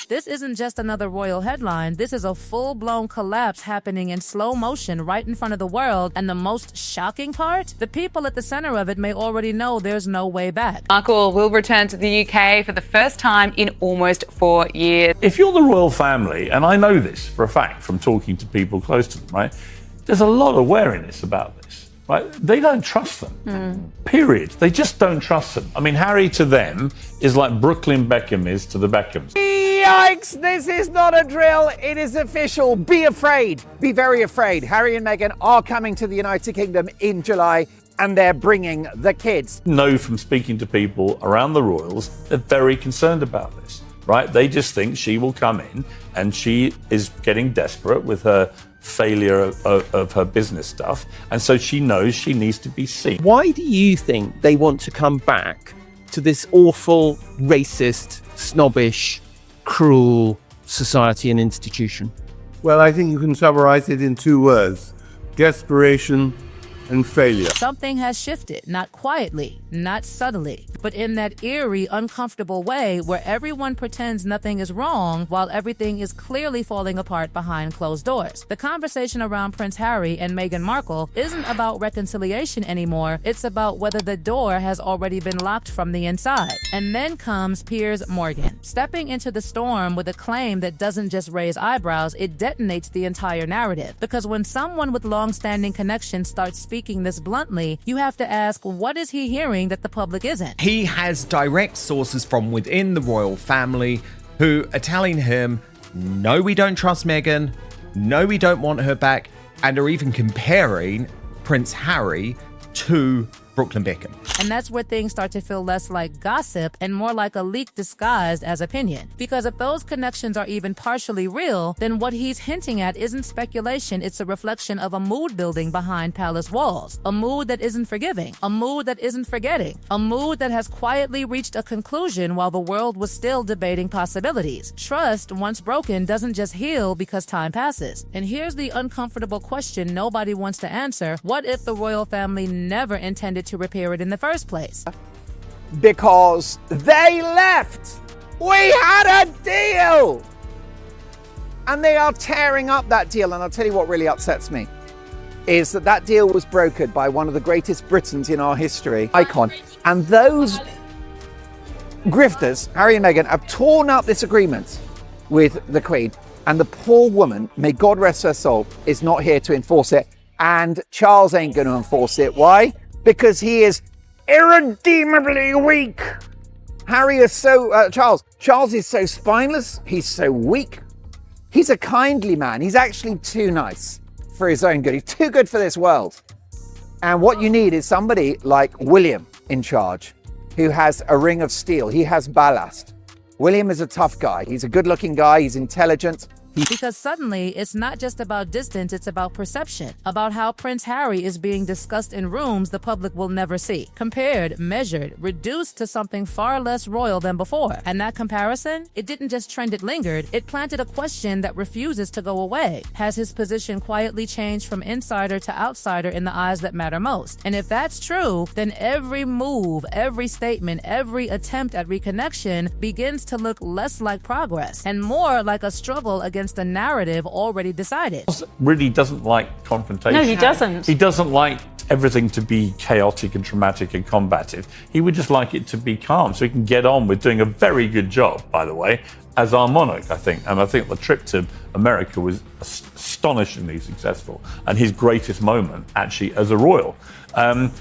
This isn't just another royal headline. This is a full-blown collapse happening in slow motion right in front of the world. And the most shocking part? The people at the center of it may already know there's no way back. Markle will return to the UK for the first time in almost 4 years. If you're the royal family, and I know this for a fact from talking to people close to them, right? There's a lot of wariness about this, right? They don't trust them, period. They just don't trust them. I mean, Harry to them is like Brooklyn Beckham is to the Beckhams. Yikes, this is not a drill, it is official. Be afraid, be very afraid. Harry and Meghan are coming to the United Kingdom in July, and they're bringing the kids. Know from speaking to people around the royals, they're very concerned about this, right? They just think she will come in and she is getting desperate with her failure of her business stuff, and so she knows she needs to be seen. Why do you think they want to come back to this awful, racist, snobbish, cruel society and institution? Well, I think you can summarize it in 2 words: desperation and failure. Something has shifted, not quietly, not subtly, but in that eerie, uncomfortable way where everyone pretends nothing is wrong while everything is clearly falling apart behind closed doors. The conversation around Prince Harry and Meghan Markle isn't about reconciliation anymore. It's about whether the door has already been locked from the inside. And then comes Piers Morgan, stepping into the storm with a claim that doesn't just raise eyebrows, it detonates the entire narrative. Because when someone with long-standing connections starts speaking this bluntly, you have to ask, what is he hearing that the public isn't? He has direct sources from within the royal family who are telling him, no, we don't trust Meghan, no, we don't want her back, and are even comparing Prince Harry to Brooklyn Beckham. And that's where things start to feel less like gossip and more like a leak disguised as opinion. Because if those connections are even partially real, then what he's hinting at isn't speculation, it's a reflection of a mood building behind palace walls. A mood that isn't forgiving, a mood that isn't forgetting, a mood that has quietly reached a conclusion while the world was still debating possibilities. Trust, once broken, doesn't just heal because time passes. And here's the uncomfortable question nobody wants to answer. What if the royal family never intended to repair it in the first place? Because they left. We had a deal. And they are tearing up that deal. And I'll tell you what really upsets me is that deal was brokered by one of the greatest Britons in our history, icon. And those grifters, Harry and Meghan, have torn up this agreement with the Queen. And the poor woman, may God rest her soul, is not here to enforce it. And Charles ain't going to enforce it. Why? Because he is irredeemably weak. Harry is so, Charles is so spineless. He's so weak. He's a kindly man. He's actually too nice for his own good. He's too good for this world. And what you need is somebody like William in charge, who has a ring of steel. He has ballast. William is a tough guy. He's a good-looking guy. He's intelligent. Because suddenly, it's not just about distance, it's about perception, about how Prince Harry is being discussed in rooms the public will never see, compared, measured, reduced to something far less royal than before. And that comparison, it didn't just trend, it lingered, it planted a question that refuses to go away. Has his position quietly changed from insider to outsider in the eyes that matter most? And if that's true, then every move, every statement, every attempt at reconnection begins to look less like progress and more like a struggle against a narrative already decided. Really doesn't like confrontation. No, he doesn't. He doesn't like everything to be chaotic and traumatic and combative. He would just like it to be calm so he can get on with doing a very good job, by the way, as our monarch, I think. And I think the trip to America was astonishingly successful and his greatest moment actually as a royal.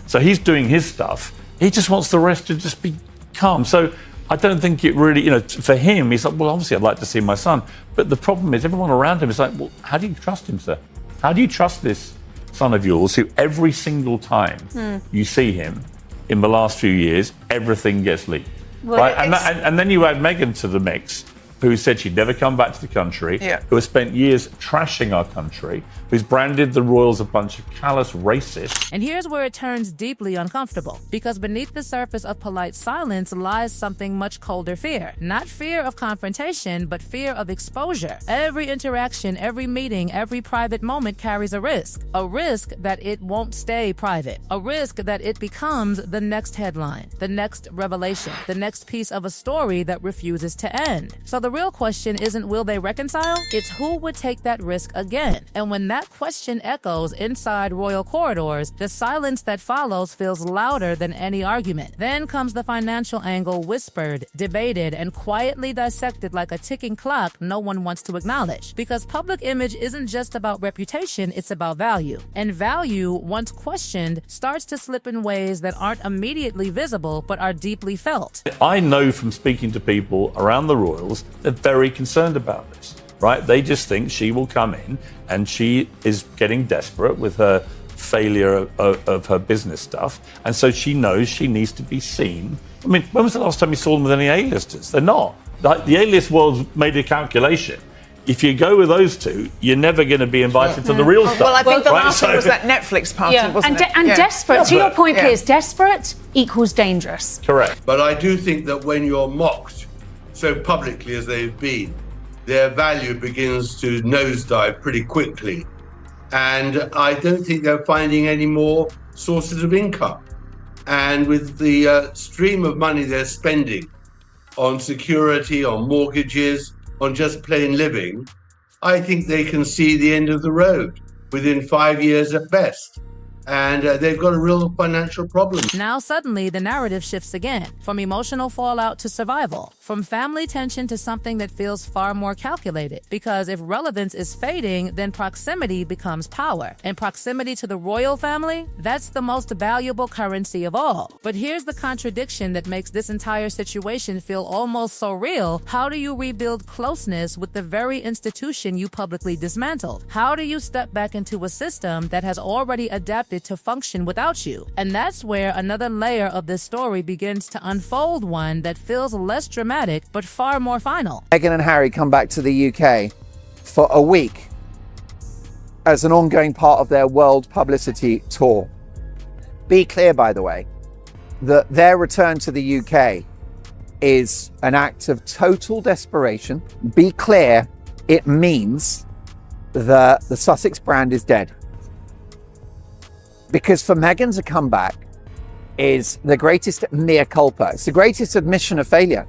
So he's doing his stuff. He just wants the rest to just be calm. So I don't think it really, for him, he's like, well, obviously I'd like to see my son. But the problem is everyone around him is like, well, how do you trust him, sir? How do you trust this son of yours who every single time you see him in the last few years, everything gets leaked, right? And then you add Meghan to the mix, who said she'd never come back to the country, who has spent years trashing our country, who's branded the royals a bunch of callous racists. And here's where it turns deeply uncomfortable, because beneath the surface of polite silence lies something much colder fear. Not fear of confrontation, but fear of exposure. Every interaction, every meeting, every private moment carries a risk that it won't stay private, a risk that it becomes the next headline, the next revelation, the next piece of a story that refuses to end. So the real question isn't will they reconcile? It's who would take that risk again. And when that question echoes inside royal corridors, the silence that follows feels louder than any argument. Then comes the financial angle, whispered, debated, and quietly dissected like a ticking clock no one wants to acknowledge. Because public image isn't just about reputation, it's about value. And value, once questioned, starts to slip in ways that aren't immediately visible but are deeply felt. I know from speaking to people around the royals, they're very concerned about this, right? They just think she will come in and she is getting desperate with her failure of her business stuff. And so she knows she needs to be seen. I mean, when was the last time you saw them with any A-listers? They're not. Like, the A-list world's made a calculation. If you go with those two, you're never going to be invited to the real stuff. Well, I think the last one So- was that Netflix party, wasn't it? And desperate, to your point, Yeah. Piers, desperate equals dangerous. Correct. But I do think that when you're mocked so publicly as they've been, their value begins to nosedive pretty quickly. And I don't think they're finding any more sources of income. And with the stream of money they're spending on security, on mortgages, on just plain living, I think they can see the end of the road within 5 years at best. And they've got a real financial problem. Now suddenly the narrative shifts again, from emotional fallout to survival, from family tension to something that feels far more calculated. Because if relevance is fading, then proximity becomes power. And proximity to the royal family, that's the most valuable currency of all. But here's the contradiction that makes this entire situation feel almost so real. How do you rebuild closeness with the very institution you publicly dismantled? How do you step back into a system that has already adapted to function without you? And that's where another layer of this story begins to unfold, one that feels less dramatic but far more final. Meghan and Harry come back to the UK for a week as an ongoing part of their world publicity tour. Be clear, by the way, that their return to the UK is an act of total desperation. Be clear, it means that the Sussex brand is dead. Because for Meghan to come back is the greatest mea culpa. It's the greatest admission of failure.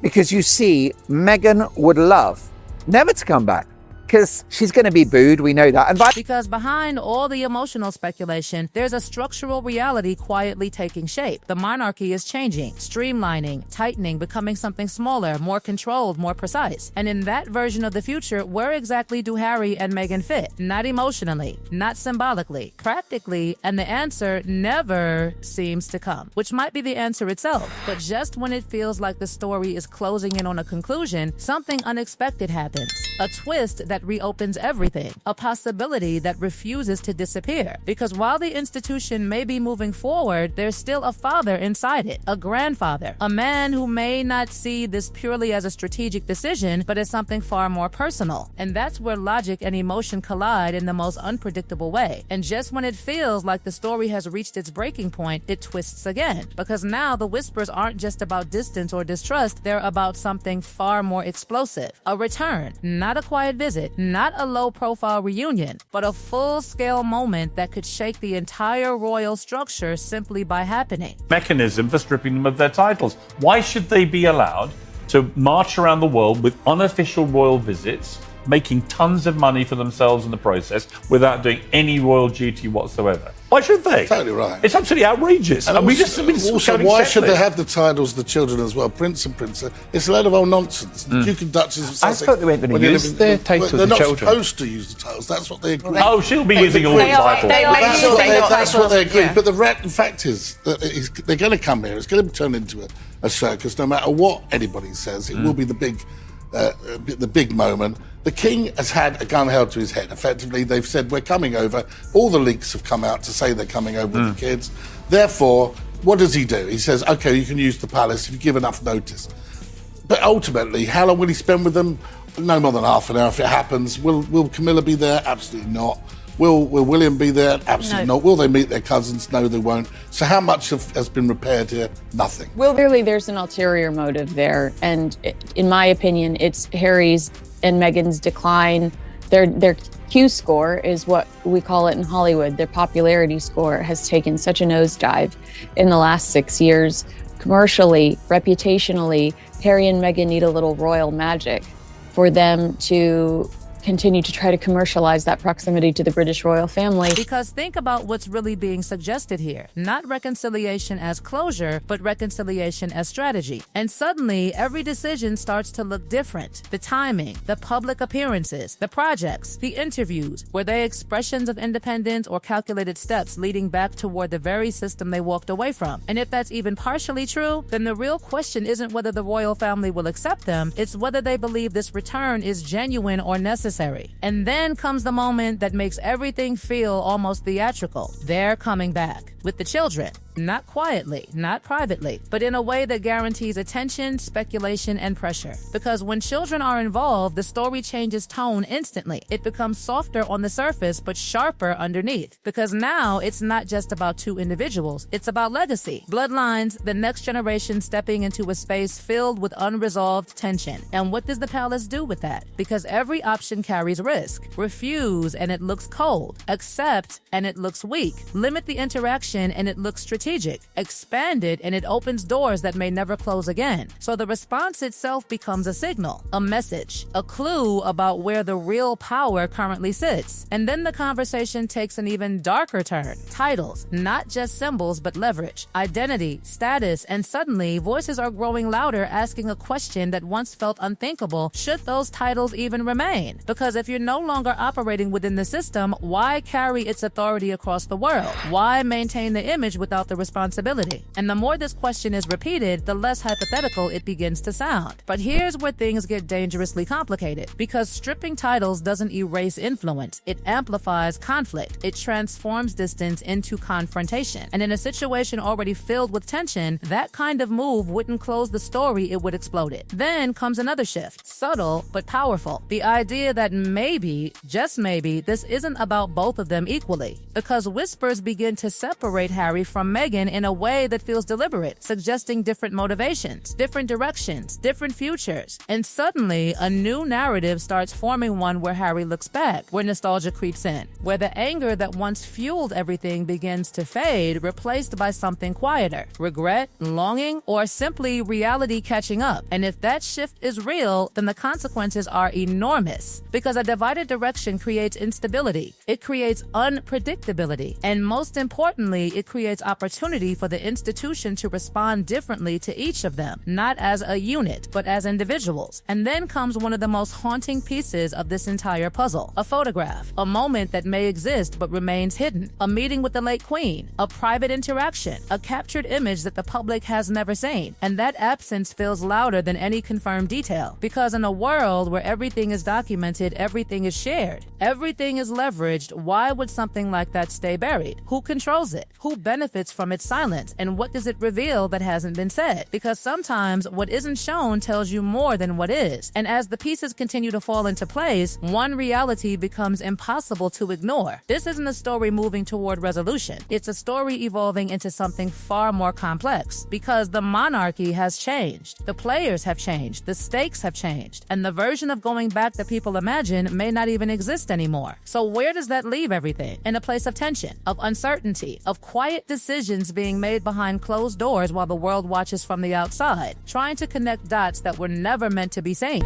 Because you see, Meghan would love never to come back, because she's going to be booed, we know that. Because behind all the emotional speculation, there's a structural reality quietly taking shape. The monarchy is changing, streamlining, tightening, becoming something smaller, more controlled, more precise. And in that version of the future, where exactly do Harry and Meghan fit? Not emotionally, not symbolically, practically, and the answer never seems to come, which might be the answer itself. But just when it feels like the story is closing in on a conclusion, something unexpected happens. A twist that reopens everything, a possibility that refuses to disappear. Because while the institution may be moving forward, there's still a father inside it, a grandfather, a man who may not see this purely as a strategic decision, but as something far more personal. And that's where logic and emotion collide in the most unpredictable way. And just when it feels like the story has reached its breaking point, it twists again. Because now the whispers aren't just about distance or distrust, they're about something far more explosive. A return, not a quiet visit, not a low-profile reunion, but a full-scale moment that could shake the entire royal structure simply by happening. Mechanism for stripping them of their titles. Why should they be allowed to march around the world with unofficial royal visits, making tons of money for themselves in the process without doing any royal duty whatsoever? Why should they? Totally right. It's absolutely outrageous. And also, why should they this. have the titles, the children as well, Prince and Princess? It's a load of old nonsense. The Duke and Duchess of Sussex. I thought they weren't going to use their titles, They're not the children. supposed to use the titles. That's what they agree. Oh, she'll be using all the titles. That's what they agree. But the fact is that they're going to come here. It's going to turn into a circus. No matter what anybody says, it will be the big moment. The king has had a gun held to his head. Effectively, they've said, we're coming over. All the leaks have come out to say they're coming over with the kids. Therefore, what does he do? He says, OK, you can use the palace if you give enough notice. But ultimately, how long will he spend with them? No more than half an hour if it happens. Will Camilla be there? Absolutely not. Will William be there? Absolutely not. Will they meet their cousins? No, they won't. So how much has been repaired here? Nothing. Well, clearly there's an ulterior motive there. And in my opinion, it's Harry's and Meghan's decline. Their Q score is what we call it in Hollywood. Their popularity score has taken such a nosedive in the last 6 years. commercially, reputationally, Harry and Meghan need a little royal magic for them to continue to try to commercialize that proximity to the British royal family. Because think about what's really being suggested here. Not reconciliation as closure, but reconciliation as strategy. And suddenly, every decision starts to look different. The timing, the public appearances, the projects, the interviews. Were they expressions of independence or calculated steps leading back toward the very system they walked away from? And if that's even partially true, then the real question isn't whether the royal family will accept them, it's whether they believe this return is genuine or necessary. And then comes the moment that makes everything feel almost theatrical. They're coming back with the children. Not quietly, not privately, but in a way that guarantees attention, speculation, and pressure. Because when children are involved, the story changes tone instantly. It becomes softer on the surface, but sharper underneath. Because now it's not just about two individuals, it's about legacy, bloodlines, the next generation stepping into a space filled with unresolved tension. And what does the palace do with that? Because every option carries risk. Refuse, and it looks cold. Accept, and it looks weak. Limit the interaction, and it looks strategic. Expand it, and it opens doors that may never close again. So the response itself becomes a signal, a message, a clue about where the real power currently sits. And then the conversation takes an even darker turn. Titles, not just symbols, but leverage, identity, status, and suddenly voices are growing louder asking a question that once felt unthinkable. Should those titles even remain? Because if you're no longer operating within the system, why carry its authority across the world? Why maintain the image without the responsibility? And the more this question is repeated, the less hypothetical it begins to sound. But here's where things get dangerously complicated, because stripping titles doesn't erase influence, it amplifies conflict. It transforms distance into confrontation. And in a situation already filled with tension, that kind of move wouldn't close the story, it would explode it. Then comes another shift, subtle but powerful. The idea that maybe, just maybe, this isn't about both of them equally. Because whispers begin to separate Harry from Meghan in a way that feels deliberate, suggesting different motivations, different directions, different futures. And suddenly, a new narrative starts forming, one where Harry looks back, where nostalgia creeps in, where the anger that once fueled everything begins to fade, replaced by something quieter, regret, longing, or simply reality catching up. And if that shift is real, then the consequences are enormous, because a divided direction creates instability, it creates unpredictability, and most importantly, it creates opportunity for the institution to respond differently to each of them, not as a unit, but as individuals. And then comes one of the most haunting pieces of this entire puzzle, a photograph, a moment that may exist but remains hidden, a meeting with the late Queen, a private interaction, a captured image that the public has never seen. And that absence feels louder than any confirmed detail, because in a world where everything is documented, everything is shared, everything is leveraged, why would something like that stay buried? Who controls it? Who benefits from its silence? And what does it reveal that hasn't been said? Because sometimes what isn't shown tells you more than what is. And as the pieces continue to fall into place, one reality becomes impossible to ignore. This isn't a story moving toward resolution. It's a story evolving into something far more complex, because the monarchy has changed. The players have changed. The stakes have changed. And the version of going back that people imagine may not even exist anymore. So where does that leave everything? In a place of tension, of uncertainty, of quiet decisions being made behind closed doors while the world watches from the outside, trying to connect dots that were never meant to be seen.